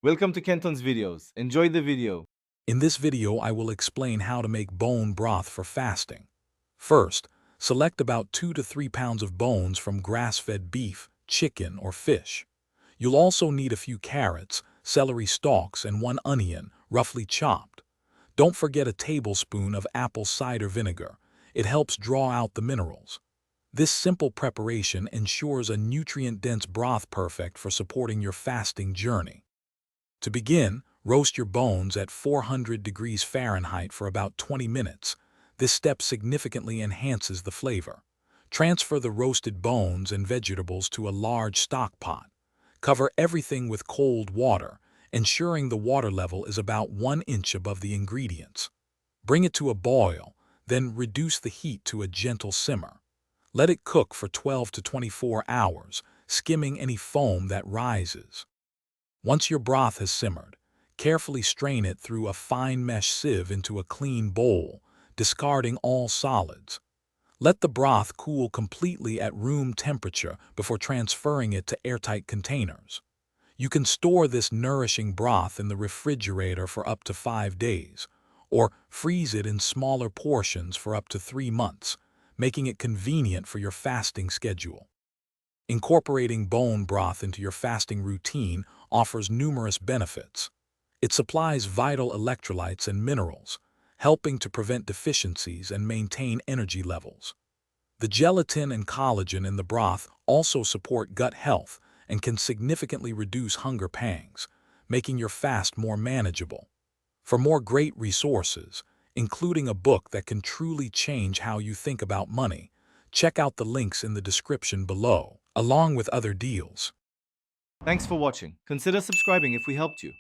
Welcome to Kenton's videos. Enjoy the video. In this video, I will explain how to make bone broth for fasting. First, select about 2 to 3 pounds of bones from grass-fed beef, chicken, or fish. You'll also need a few carrots, celery stalks, and 1 onion, roughly chopped. Don't forget a tablespoon of apple cider vinegar. It helps draw out the minerals. This simple preparation ensures a nutrient-dense broth perfect for supporting your fasting journey. To begin, roast your bones at 400 degrees Fahrenheit for about 20 minutes. This step significantly enhances the flavor. Transfer the roasted bones and vegetables to a large stock pot. Cover everything with cold water, ensuring the water level is about 1 inch above the ingredients. Bring it to a boil, then reduce the heat to a gentle simmer. Let it cook for 12 to 24 hours, skimming any foam that rises. Once your broth has simmered, carefully strain it through a fine mesh sieve into a clean bowl, discarding all solids. Let the broth cool completely at room temperature before transferring it to airtight containers. You can store this nourishing broth in the refrigerator for up to 5 days, or freeze it in smaller portions for up to 3 months, making it convenient for your fasting schedule. Incorporating bone broth into your fasting routine offers numerous benefits. It supplies vital electrolytes and minerals, helping to prevent deficiencies and maintain energy levels. The gelatin and collagen in the broth also support gut health and can significantly reduce hunger pangs, making your fast more manageable. For more great resources, including a book that can truly change how you think about money, check out the links in the description below, along with other deals. Thanks for watching. Consider subscribing if we helped you.